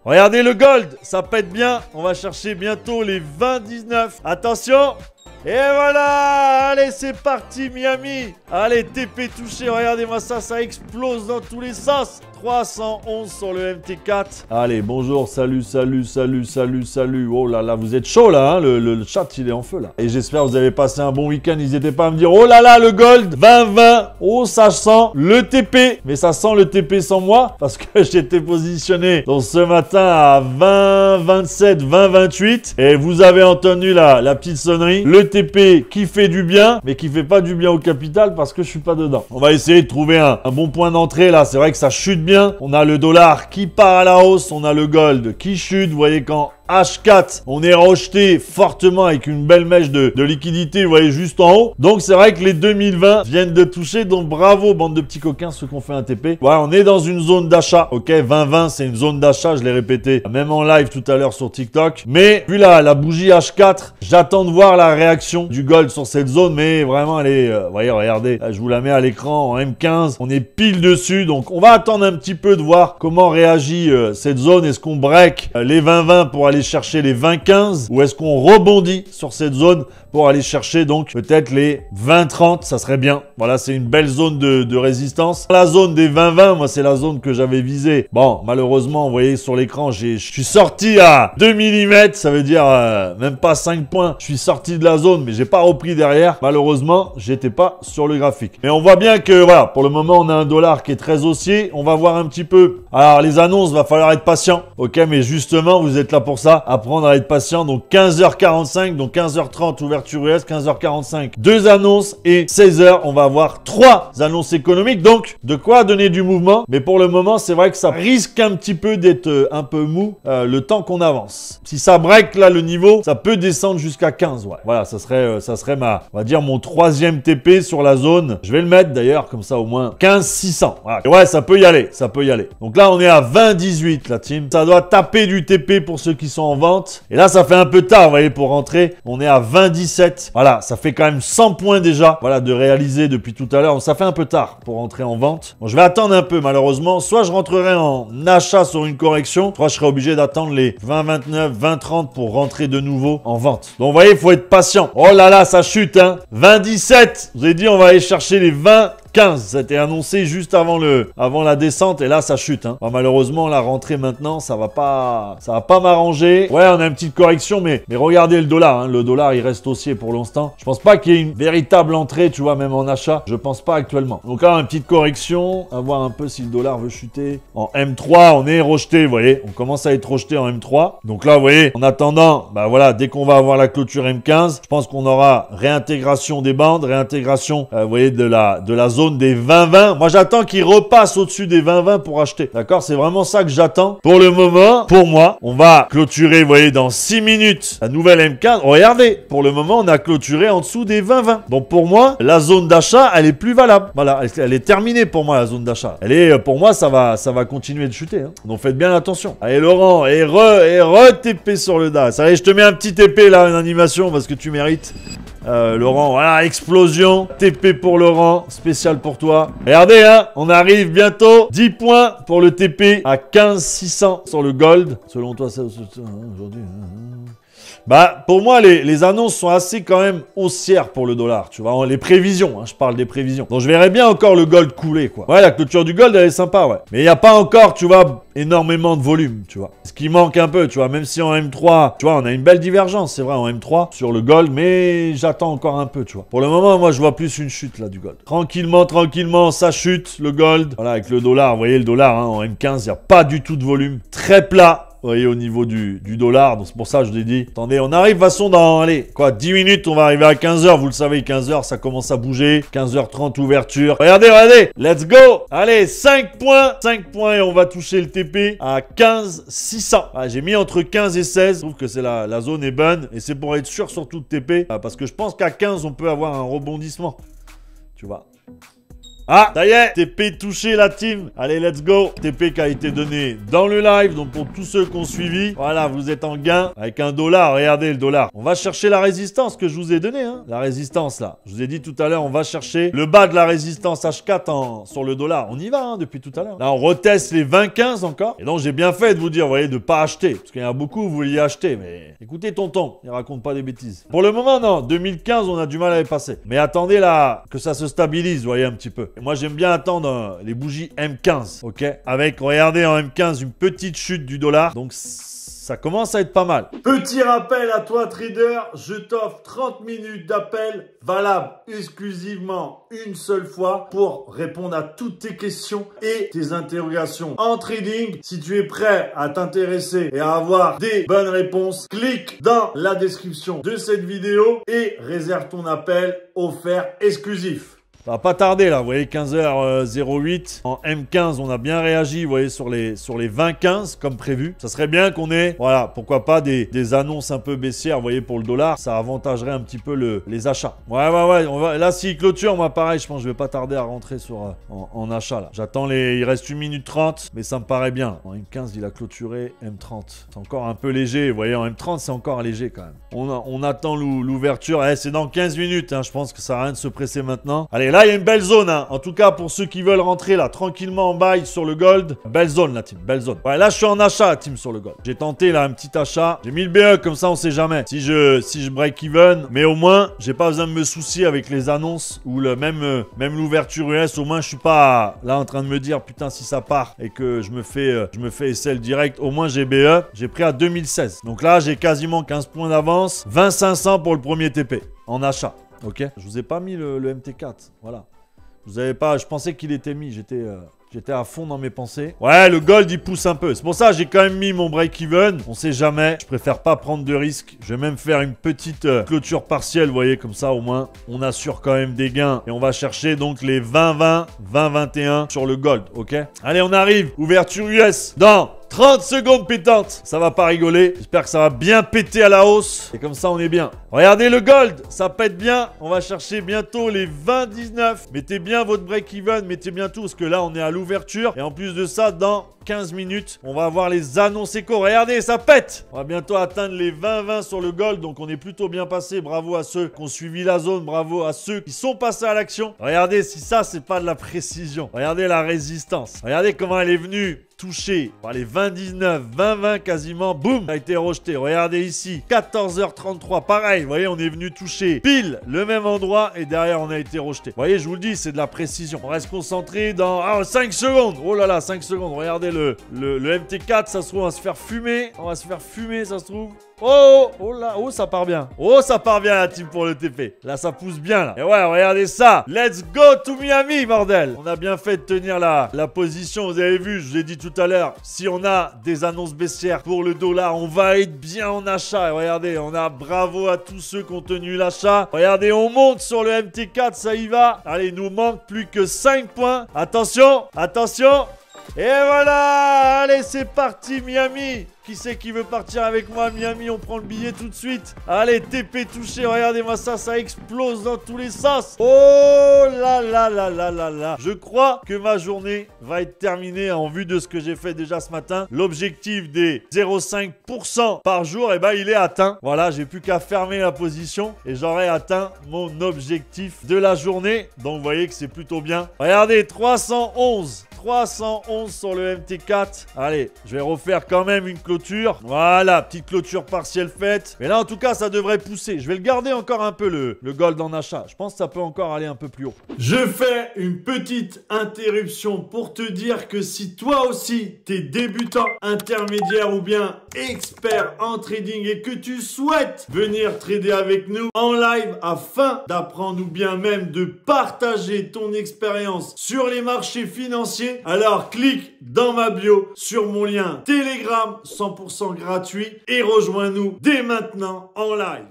Regardez le gold, ça pète bien. On va chercher bientôt les 20-19. Attention. Et voilà, allez, c'est parti Miami. Allez, TP touché, regardez-moi ça, ça explose dans tous les sens. 311 sur le MT4. Allez, bonjour, salut. Oh là là, vous êtes chaud là, hein, le chat, il est en feu là. Et j'espère que vous avez passé un bon week-end. N'hésitez pas à me dire, oh là là, le gold, 20-20. Oh, ça sent le TP. Mais ça sent le TP sans moi, parce que j'étais positionné donc ce matin à 20-27, 20-28. Et vous avez entendu la petite sonnerie. Le TP qui fait du bien, mais qui fait pas du bien au capital parce que je suis pas dedans. On va essayer de trouver un bon point d'entrée là. C'est vrai que ça chute bien. On a le dollar qui part à la hausse, on a le gold qui chute. Vous voyez quand H4, on est rejeté fortement avec une belle mèche de liquidité, vous voyez, juste en haut. Donc, c'est vrai que les 2020 viennent de toucher. Donc, bravo, bande de petits coquins, ceux qui ont fait un TP. Voilà, on est dans une zone d'achat. Ok, 20-20, c'est une zone d'achat. Je l'ai répété, même en live tout à l'heure sur TikTok. Mais, vu la bougie H4, j'attends de voir la réaction du gold sur cette zone. Mais vraiment, elle est, vous voyez, regardez, là, je vous la mets à l'écran en M15. On est pile dessus. Donc, on va attendre un petit peu de voir comment réagit cette zone. Est-ce qu'on break les 20-20 pour aller chercher les 20-15 ou est-ce qu'on rebondit sur cette zone pour aller chercher donc peut-être les 20-30, ça serait bien. Voilà, c'est une belle zone de résistance. La zone des 20-20, moi c'est la zone que j'avais visée. Bon, malheureusement, vous voyez sur l'écran, je suis sorti à 2 mm, ça veut dire même pas 5 points. Je suis sorti de la zone, mais j'ai pas repris derrière. Malheureusement, j'étais pas sur le graphique. Mais on voit bien que voilà, pour le moment, on a un dollar qui est très haussier. On va voir un petit peu. Alors, les annonces, va falloir être patient. Ok, mais justement, vous êtes là pour ça, apprendre à être patient. Donc 15h45, donc 15h30 ouverture US, 15h45, 2 annonces et 16h, on va avoir 3 annonces économiques. Donc, de quoi donner du mouvement. Mais pour le moment, c'est vrai que ça risque un petit peu d'être un peu mou le temps qu'on avance. Si ça break là le niveau, ça peut descendre jusqu'à 15. Ouais. Voilà, ça serait on va dire mon 3e TP sur la zone. Je vais le mettre d'ailleurs, comme ça au moins 15-600. Voilà. Ouais, ça peut y aller, ça peut y aller. Donc là, on est à 20-18 la team. Ça doit taper du TP pour ceux qui sont en vente. Et là, ça fait un peu tard, vous voyez, pour rentrer. On est à 20-17. Voilà, ça fait quand même 100 points déjà, voilà, de réaliser depuis tout à l'heure. Ça fait un peu tard pour rentrer en vente. Bon, je vais attendre un peu, malheureusement. Soit je rentrerai en achat sur une correction, soit je serai obligé d'attendre les 20-29, 20-30 pour rentrer de nouveau en vente. Donc, vous voyez, il faut être patient. Oh là là, ça chute, hein. 20-17. Je vous ai dit, on va aller chercher les 20-15. Ça a été annoncé juste avant la descente et là ça chute. Hein. Bon, malheureusement la rentrée maintenant ça va pas m'arranger. Ouais, on a une petite correction mais regardez le dollar. Hein. Le dollar il reste haussier pour l'instant. Je pense pas qu'il y ait une véritable entrée, tu vois, même en achat. Je pense pas actuellement. Donc là une petite correction, à voir un peu si le dollar veut chuter. En M3 on est rejeté, vous voyez. On commence à être rejeté en M3. Donc là vous voyez, en attendant, bah voilà, dès qu'on va avoir la clôture M15, je pense qu'on aura réintégration des bandes, réintégration, vous voyez, de la zone des 20-20. Moi, j'attends qu'il repasse au-dessus des 20-20 pour acheter. D'accord? C'est vraiment ça que j'attends. Pour le moment, pour moi, on va clôturer, vous voyez, dans 6 minutes, la nouvelle M15. Regardez, pour le moment, on a clôturé en dessous des 20-20. Donc, pour moi, la zone d'achat, elle est plus valable. Voilà, elle est terminée pour moi, la zone d'achat. Elle est, pour moi, ça va continuer de chuter. Hein. Donc, faites bien attention. Allez, Laurent, et TP sur le DAS. Allez, je te mets un petit TP, là, une animation, parce que tu mérites. Laurent, voilà, explosion, TP pour Laurent, spécial pour toi. Regardez, hein, on arrive bientôt, 10 points pour le TP à 15-600 sur le gold. Selon toi, ça aujourd'hui. Bah, pour moi, les annonces sont assez quand même haussières pour le dollar, tu vois. Les prévisions, hein, je parle des prévisions. Donc, je verrais bien encore le gold couler, quoi. Ouais, la clôture du gold, elle est sympa, ouais. Mais il n'y a pas encore, tu vois, énormément de volume, tu vois. Ce qui manque un peu, tu vois, même si en M3, tu vois, on a une belle divergence, c'est vrai, en M3, sur le gold, mais j'attends encore un peu, tu vois. Pour le moment, moi, je vois plus une chute, là, du gold. Tranquillement, ça chute, le gold. Voilà, avec le dollar, vous voyez, le dollar, hein, en M15, il n'y a pas du tout de volume. Très plat. Vous voyez, au niveau du dollar, donc c'est pour ça que je l'ai dit. Attendez, on arrive de toute façon dans, allez, quoi, 10 minutes, on va arriver à 15h, vous le savez, 15h, ça commence à bouger. 15h30, ouverture. Regardez, let's go. Allez, 5 points et on va toucher le TP à 15-600. Ah, j'ai mis entre 15 et 16, je trouve que c'est la zone est bonne, et c'est pour être sûr surtout de TP, parce que je pense qu'à 15, on peut avoir un rebondissement, tu vois. Ah, ça y est, TP touché la team. Allez, let's go. TP qui a été donné dans le live. Donc pour tous ceux qui ont suivi, voilà, vous êtes en gain avec $1. Regardez le dollar. On va chercher la résistance que je vous ai donnée. Hein. La résistance là. Je vous ai dit tout à l'heure, on va chercher le bas de la résistance H4 sur le dollar. On y va hein, depuis tout à l'heure. Là, on reteste les 20,15 encore. Et donc, j'ai bien fait de vous dire, vous voyez, de pas acheter. Parce qu'il y en a beaucoup, vous vouliez acheter. Mais écoutez tonton, il raconte pas des bêtises. Pour le moment, non. 2015, on a du mal à les passer. Mais attendez là, que ça se stabilise, vous voyez, un petit peu. Et moi, j'aime bien attendre les bougies M15, ok? Avec, regardez, en M15, une petite chute du dollar. Donc, ça commence à être pas mal. Petit rappel à toi, trader. Je t'offre 30 minutes d'appel valable exclusivement une seule fois pour répondre à toutes tes questions et tes interrogations en trading. Si tu es prêt à t'intéresser et à avoir des bonnes réponses, clique dans la description de cette vidéo et réserve ton appel offert exclusif. Ça va pas tarder là, vous voyez 15h08 en M15, on a bien réagi, vous voyez sur les 20,15 comme prévu. Ça serait bien qu'on ait, voilà, pourquoi pas des annonces un peu baissières, vous voyez pour le dollar, ça avantagerait un petit peu les achats. Ouais, on va, là s'il clôture, moi pareil, je pense que je vais pas tarder à rentrer sur en achat là. J'attends il reste 1 minute 30, mais ça me paraît bien. En M15, il a clôturé M30. C'est encore un peu léger, vous voyez, en M30 c'est encore léger quand même. On attend l'ouverture, c'est dans 15 minutes, hein, je pense que ça sert à rien de se presser maintenant. Allez, là, il y a une belle zone, hein. En tout cas, pour ceux qui veulent rentrer là, tranquillement en buy sur le gold. Belle zone, la team, belle zone. Ouais, là, je suis en achat, la team, sur le gold. J'ai tenté là un petit achat. J'ai mis le BE, comme ça, on sait jamais. Si je break even, mais au moins, j'ai pas besoin de me soucier avec les annonces ou même l'ouverture US. Au moins, je suis pas là en train de me dire, putain, si ça part et que je me fais SL direct. Au moins, j'ai BE. J'ai pris à 2016. Donc là, j'ai quasiment 15 points d'avance. 20,500 pour le premier TP en achat. Ok, je vous ai pas mis le MT4, voilà. Vous avez pas, je pensais qu'il était mis, j'étais à fond dans mes pensées. Ouais, le gold il pousse un peu. C'est pour ça que j'ai quand même mis mon break-even. On sait jamais. Je préfère pas prendre de risques. Je vais même faire une petite clôture partielle, vous voyez, comme ça au moins on assure quand même des gains. Et on va chercher donc les 20-20, 20-21 sur le gold, ok? Allez, on arrive. Ouverture US dans 30 secondes pétantes. Ça va pas rigoler. J'espère que ça va bien péter à la hausse. Et comme ça, on est bien. Regardez le gold. Ça pète bien. On va chercher bientôt les 20-19. Mettez bien votre break-even. Mettez bien tout. Parce que là, on est à l'ouverture. Et en plus de ça, dans 15 minutes, on va avoir les annonces éco. Regardez, ça pète. On va bientôt atteindre les 20-20 sur le gold. Donc, on est plutôt bien passé. Bravo à ceux qui ont suivi la zone. Bravo à ceux qui sont passés à l'action. Regardez si ça, c'est pas de la précision. Regardez la résistance. Regardez comment elle est venue touché par les 20-19, 20-20 quasiment, boum, ça a été rejeté. Regardez ici, 14h33, pareil, vous voyez, on est venu toucher pile le même endroit et derrière on a été rejeté. Vous voyez, je vous le dis, c'est de la précision. On reste concentré dans 5 secondes. Oh là là, 5 secondes. Regardez le MT4, ça se trouve, on va se faire fumer. On va se faire fumer, ça se trouve. Oh là, oh ça part bien. Oh ça part bien la team pour le TP. Là ça pousse bien là. Et ouais, regardez ça. Let's go to Miami bordel. On a bien fait de tenir la position. Vous avez vu, je vous ai dit tout à l'heure. Si on a des annonces baissières pour le dollar, on va être bien en achat. Et regardez, on a bravo à tous ceux qui ont tenu l'achat. Regardez, on monte sur le MT4, ça y va. Allez, il nous manque plus que 5 points. Attention, attention. Et voilà, allez c'est parti Miami. Qui c'est qui veut partir avec moi à Miami? On prend le billet tout de suite. Allez, TP touché, regardez-moi ça, ça explose dans tous les sens. Oh là là là là là là. Je crois que ma journée va être terminée en vue de ce que j'ai fait déjà ce matin. L'objectif des 0,5% par jour, eh ben, il est atteint. Voilà, j'ai plus qu'à fermer la position et j'aurai atteint mon objectif de la journée. Donc, vous voyez que c'est plutôt bien. Regardez, 311 sur le MT4. Allez, je vais refaire quand même une clôture. Voilà, petite clôture partielle faite. Mais là, en tout cas, ça devrait pousser. Je vais le garder encore un peu, le gold en achat. Je pense que ça peut encore aller un peu plus haut. Je fais une petite interruption pour te dire que si toi aussi, t'es débutant, intermédiaire ou bien expert en trading et que tu souhaites venir trader avec nous en live afin d'apprendre ou bien même de partager ton expérience sur les marchés financiers, alors clique dans ma bio sur mon lien Telegram 100% gratuit et rejoins-nous dès maintenant en live.